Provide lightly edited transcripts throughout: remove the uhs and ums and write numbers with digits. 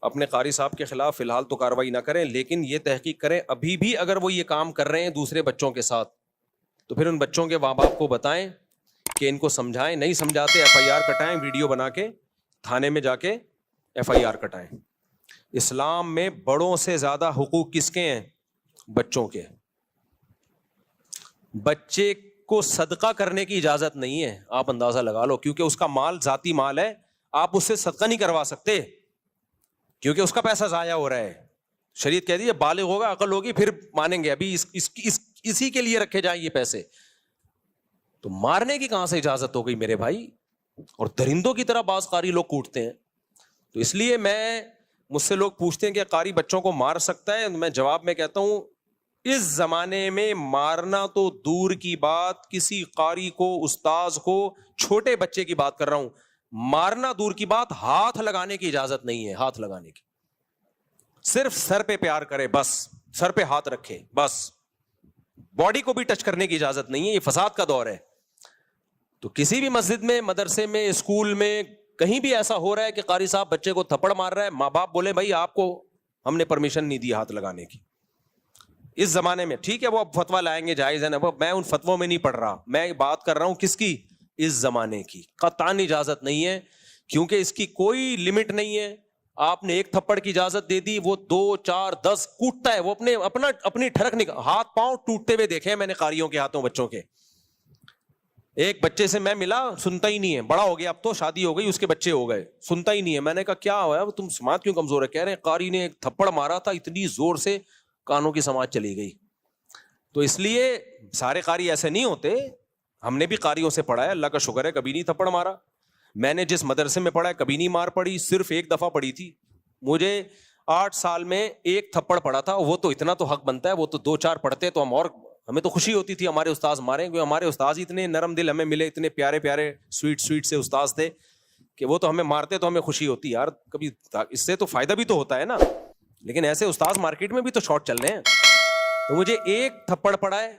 اپنے قاری صاحب کے خلاف فی الحال تو کارروائی نہ کریں، لیکن یہ تحقیق کریں ابھی بھی اگر وہ یہ کام کر رہے ہیں دوسرے بچوں کے ساتھ تو پھر ان بچوں کے ماں باپ کو بتائیں کہ ان کو سمجھائیں، نہیں سمجھاتے ایف آئی آر کٹائیں، ویڈیو بنا کے تھانے میں جا کے ایف آئی آر کٹائیں۔ اسلام میں بڑوں سے زیادہ حقوق کس کے ہیں؟ بچوں کے۔ بچے کو صدقہ کرنے کی اجازت نہیں ہے، آپ اندازہ لگا لو، کیونکہ اس کا مال ذاتی مال ہے، آپ اس سے صدقہ نہیں کروا سکتے کیونکہ اس کا پیسہ ضائع ہو رہا ہے۔ شریعت کہہ دی ہے بالغ ہوگا، عقل ہوگی پھر مانیں گے، ابھی اسی کے لیے رکھے جائیں یہ پیسے۔ تو مارنے کی کہاں سے اجازت ہو گئی میرے بھائی؟ اور درندوں کی طرح بعض قاری لوگ کوٹتے ہیں۔ تو اس لیے مجھ سے لوگ پوچھتے ہیں کہ قاری بچوں کو مار سکتا ہے؟ میں جواب میں کہتا ہوں اس زمانے میں مارنا تو دور کی بات، کسی قاری کو، استاذ کو، چھوٹے بچے کی بات کر رہا ہوں، مارنا دور کی بات، ہاتھ لگانے کی اجازت نہیں ہے۔ ہاتھ لگانے کی صرف سر پہ پیار کرے بس، سر پہ ہاتھ رکھے بس، باڈی کو بھی ٹچ کرنے کی اجازت نہیں ہے۔ یہ فساد کا دور ہے۔ تو کسی بھی مسجد میں، مدرسے میں، اسکول میں، کہیں بھی ایسا ہو رہا ہے کہ قاری صاحب بچے کو تھپڑ مار رہا ہے، ماں باپ بولے بھائی آپ کو ہم نے پرمیشن نہیں دی ہاتھ لگانے کی۔ اس زمانے میں ٹھیک ہے وہ اب فتویٰ لائیں گے، جائز ہے نا، میں ان فتووں میں نہیں پڑھ رہا، میں بات کر رہا ہوں کس کی؟ اس زمانے کی۔ قطعاً اجازت نہیں ہے، کیونکہ اس کی کوئی لمٹ نہیں ہے۔ آپ نے ایک تھپڑ کی اجازت دے دی، وہ 2 4 10 کوٹتا ہے، وہ اپنی ٹھڑک نکال، ہاتھ پاؤں ٹوٹتے ہوئے دیکھے ہیں میں نے قاریوں کے ہاتھوں بچوں کے۔ ایک بچے سے میں ملا، سنتا ہی نہیں ہے، بڑا ہو گیا اب تو، شادی ہو گئی، اس کے بچے ہو گئے، سنتا ہی نہیں ہے۔ میں نے کہا کیا ہوا، تم سماعت کیوں کمزور ہے؟ کہہ رہے ہیں قاری نے ایک تھپڑ مارا تھا اتنی زور سے کانوں کی سماعت چلی گئی۔ تو اس لیے سارے قاری ایسے نہیں ہوتے، ہم نے بھی قاریوں سے پڑھا ہے، اللہ کا شکر ہے کبھی نہیں تھپڑ مارا۔ میں نے جس مدرسے میں پڑھا ہے کبھی نہیں مار پڑی، صرف ایک دفعہ پڑی تھی۔ مجھے 8 سال میں ایک تھپڑ پڑا تھا، وہ تو اتنا تو حق بنتا ہے، وہ تو 2 4 پڑھتے تو ہمیں تو خوشی ہوتی تھی ہمارے استاذ مارے، کیونکہ ہمارے استاذ اتنے نرم دل ہمیں ملے، اتنے پیارے پیارے سویٹ سے استاذ تھے کہ وہ تو ہمیں مارتے تو ہمیں خوشی ہوتی یار، کبھی اس سے تو فائدہ بھی تو ہوتا ہے نا۔ لیکن ایسے استاذ مارکیٹ میں بھی تو شارٹ چل رہے ہیں۔ تو مجھے ایک تھپڑ پڑا ہے،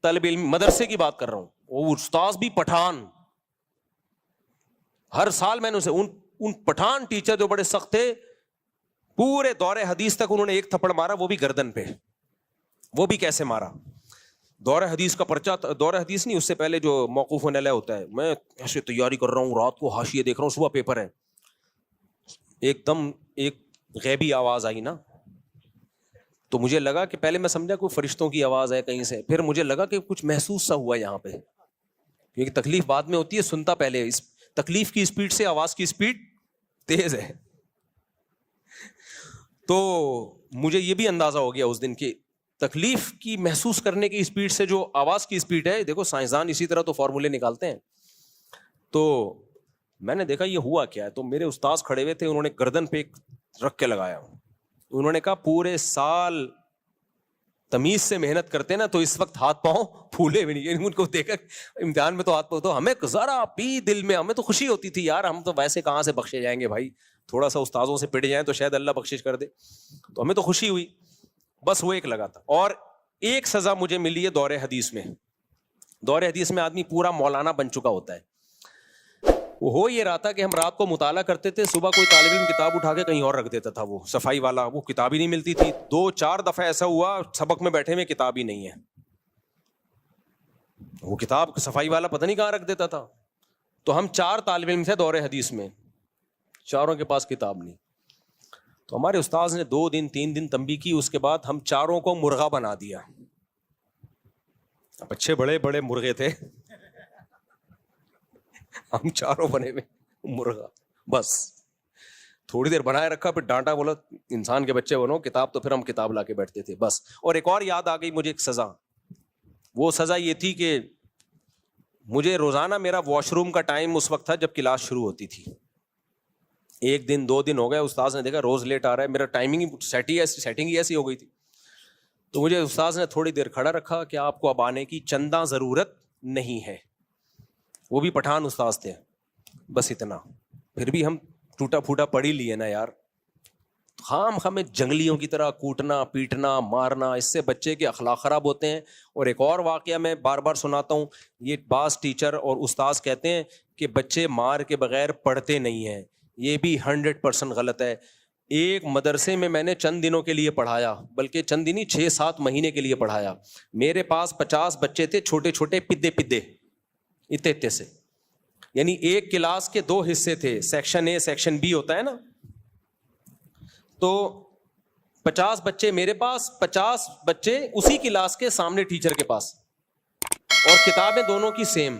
طالب علم مدرسے کی بات کر رہا ہوں، وہ استاذ بھی پٹھان، ہر سال میں نے اسے ان پٹھان ٹیچر جو بڑے سخت تھے، پورے دور حدیث تک انہوں نے ایک تھپڑ مارا، وہ بھی گردن پہ۔ وہ بھی کیسے مارا؟ دور حدیث کا پرچہ، دور حدیث نہیں، اس سے پہلے جو موقوف علیہ ہوتا ہے، میں ایسے تیاری کر رہا ہوں، رات کو حاشیے دیکھ رہا ہوں، صبح پیپر ہے، ایک دم ایک غیبی آواز آئی نا، تو مجھے لگا کہ پہلے میں سمجھا کوئی فرشتوں کی آواز ہے کہیں سے، پھر مجھے لگا کہ کچھ محسوس سا ہوا یہاں پہ، کیونکہ تکلیف بعد میں ہوتی ہے، سنتا پہلے، اس تکلیف کی اسپیڈ سے آواز کی اسپیڈ تیز ہے۔ تو مجھے یہ بھی اندازہ ہو گیا اس دن کی تکلیف کی محسوس کرنے کی اسپیڈ سے جو آواز کی اسپیڈ ہے، دیکھو سائنسدان اسی طرح تو فارمولے نکالتے ہیں۔ تو میں نے دیکھا یہ ہوا کیا ہے، تو میرے استاذ کھڑے ہوئے تھے، انہوں نے گردن پہ رکھ کے لگایا، انہوں نے کہا پورے سال تمیز سے محنت کرتے نا تو اس وقت ہاتھ پاؤں پھولے بھی نہیں۔ ان کو دیکھا امتحان میں تو ہاتھ پاؤں، تو ہمیں ذرا بھی دل میں ہمیں تو خوشی ہوتی تھی یار، ہم تو ویسے کہاں سے بخشے جائیں گے بھائی، تھوڑا سا استاذوں سے پٹ جائیں تو شاید اللہ بخشش کر دے، تو ہمیں تو خوشی ہوئی، بس وہ ایک لگا تھا۔ اور ایک سزا مجھے ملی ہے دور حدیث میں۔ دور حدیث میں آدمی پورا مولانا بن چکا ہوتا ہے، وہ ہو یہ رہا تھا کہ ہم رات کو مطالعہ کرتے تھے، صبح کوئی طالب علم کتاب اٹھا کے کہیں اور رکھ دیتا تھا، وہ صفائی والا، وہ کتاب ہی نہیں ملتی تھی۔ 2 4 دفعہ ایسا ہوا سبق میں بیٹھے میں کتاب ہی نہیں ہے، وہ کتاب صفائی والا پتہ نہیں کہاں رکھ دیتا تھا۔ تو ہم 4 طالب علم تھے دور حدیث میں، چاروں کے پاس کتاب نہیں۔ تو ہمارے استاذ نے 2 دن 3 دن تنبیہ کی، اس کے بعد ہم چاروں کو مرغا بنا دیا۔ اب اچھے بڑے بڑے مرغے تھے، ہم چاروں بنے ہوئے مرغا، بس تھوڑی دیر بنائے رکھا، پھر ڈانٹا، بولا انسان کے بچے بنو، کتاب تو پھر ہم کتاب لا کے بیٹھتے تھے بس۔ اور ایک اور یاد آ گئی مجھے ایک سزا، وہ سزا یہ تھی کہ مجھے روزانہ میرا واش روم کا ٹائم اس وقت تھا جب کلاس شروع ہوتی تھی۔ 1 دن 2 دن ہو گئے، استاذ نے دیکھا روز لیٹ آ رہا ہے، میرا ٹائمنگ سیٹنگ ہی ایسی ہو گئی تھی، تو مجھے استاذ نے تھوڑی دیر کھڑا رکھا کہ آپ کو اب آنے کی چنداں ضرورت نہیں ہے۔ وہ بھی پٹھان استاذ تھے، بس اتنا، پھر بھی ہم ٹوٹا پھوٹا پڑھ ہی لیے نا یار، خام ہمیں جنگلیوں کی طرح کوٹنا پیٹنا مارنا، اس سے بچے کے اخلاق خراب ہوتے ہیں۔ اور ایک اور واقعہ میں بار بار سناتا ہوں، یہ بعض ٹیچر اور استاذ کہتے ہیں کہ بچے مار کے بغیر پڑھتے نہیں ہیں، یہ بھی 100% غلط ہے۔ ایک مدرسے میں نے چند دنوں کے لیے پڑھایا, بلکہ چند دن ہی 6-7 مہینے کے لیے پڑھایا. میرے پاس 50 بچے تھے, چھوٹے چھوٹے پدے اتنے سے, یعنی ایک کلاس کے 2 حصے تھے, سیکشن اے سیکشن بی ہوتا ہے نا. تو 50 بچے میرے پاس, 50 بچے اسی کلاس کے سامنے ٹیچر کے پاس, اور کتابیں دونوں کی سیم.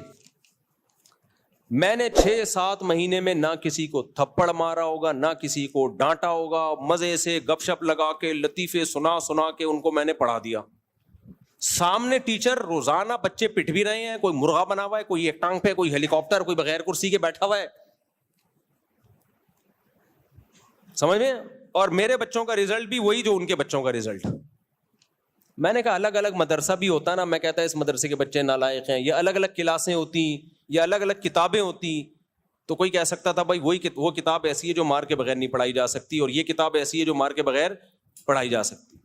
میں نے 6-7 مہینے میں نہ کسی کو تھپڑ مارا ہوگا, نہ کسی کو ڈانٹا ہوگا, مزے سے گپ شپ لگا کے لطیفے سنا کے ان کو میں نے پڑھا دیا. سامنے ٹیچر, روزانہ بچے پٹ بھی رہے ہیں, کوئی مرغا بنا ہوا ہے, کوئی ایک ٹانگ پہ, کوئی ہیلی کاپٹر, کوئی بغیر کرسی کے بیٹھا ہوا ہے, سمجھ میں. اور میرے بچوں کا رزلٹ بھی وہی جو ان کے بچوں کا رزلٹ. میں نے کہا الگ الگ مدرسہ بھی ہوتا نا, میں کہتا ہے اس مدرسے کے بچے نالائق ہیں, یا الگ الگ کلاسیں ہوتی, یا الگ الگ کتابیں ہوتی, تو کوئی کہہ سکتا تھا بھائی وہ کتاب ایسی ہے جو مار کے بغیر نہیں پڑھائی جا سکتی, اور یہ کتاب ایسی ہے جو مار کے بغیر پڑھائی جا سکتی.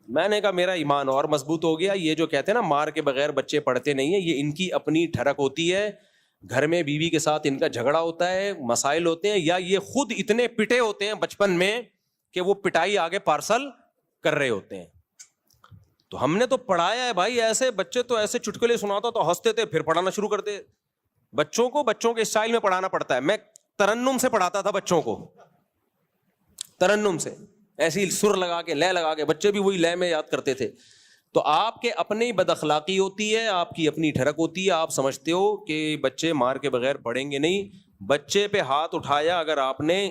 میں نے کہا میرا ایمان اور مضبوط ہو گیا. یہ جو کہتے ہیں نا مار کے بغیر بچے پڑھتے نہیں ہیں, یہ ان کی اپنی ٹھڑک ہوتی ہے, گھر میں بیوی کے ساتھ ان کا جھگڑا ہوتا ہے, مسائل ہوتے ہیں, یا یہ خود اتنے پٹے ہوتے ہیں بچپن میں کہ وہ پٹائی آگے پارسل کر رہے ہوتے ہیں. تو ہم نے تو پڑھایا ہے بھائی ایسے, بچے تو ایسے چٹکلے سناتا تو ہنستے تھے, پھر پڑھانا شروع کرتے. بچوں کو بچوں کے اسٹائل میں پڑھانا پڑتا ہے. میں ترنم سے پڑھاتا تھا بچوں کو, ترنم سے, ایسی سر لگا کے لے لگا کے, بچے بھی وہی لے میں یاد کرتے تھے. تو آپ کے اپنی بد اخلاقی ہوتی ہے, آپ کی اپنی ٹھڑک ہوتی ہے, آپ سمجھتے ہو کہ بچے مار کے بغیر پڑھیں گے نہیں. بچے پہ ہاتھ اٹھایا, اگر آپ نے,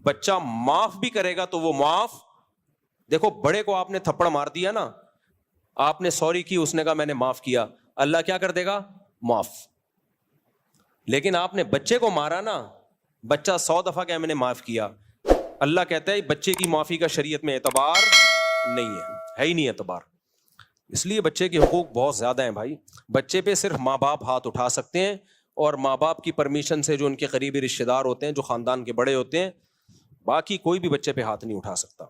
بچہ معاف بھی کرے گا تو وہ معاف. دیکھو بڑے کو آپ نے تھپڑ مار دیا نا, آپ نے سوری کی, اس نے کہا میں نے معاف کیا, اللہ کیا کر دے گا, معاف. لیکن آپ نے بچے کو مارا نا, بچہ 100 دفعہ کہ میں نے معاف کیا, اللہ کہتا ہے بچے کی معافی کا شریعت میں اعتبار نہیں ہے ہی نہیں اعتبار. اس لیے بچے کے حقوق بہت زیادہ ہیں بھائی. بچے پہ صرف ماں باپ ہاتھ اٹھا سکتے ہیں, اور ماں باپ کی پرمیشن سے جو ان کے قریبی رشتے دار ہوتے ہیں, جو خاندان کے بڑے ہوتے ہیں, باقی کوئی بھی بچے پہ ہاتھ نہیں اٹھا سکتا.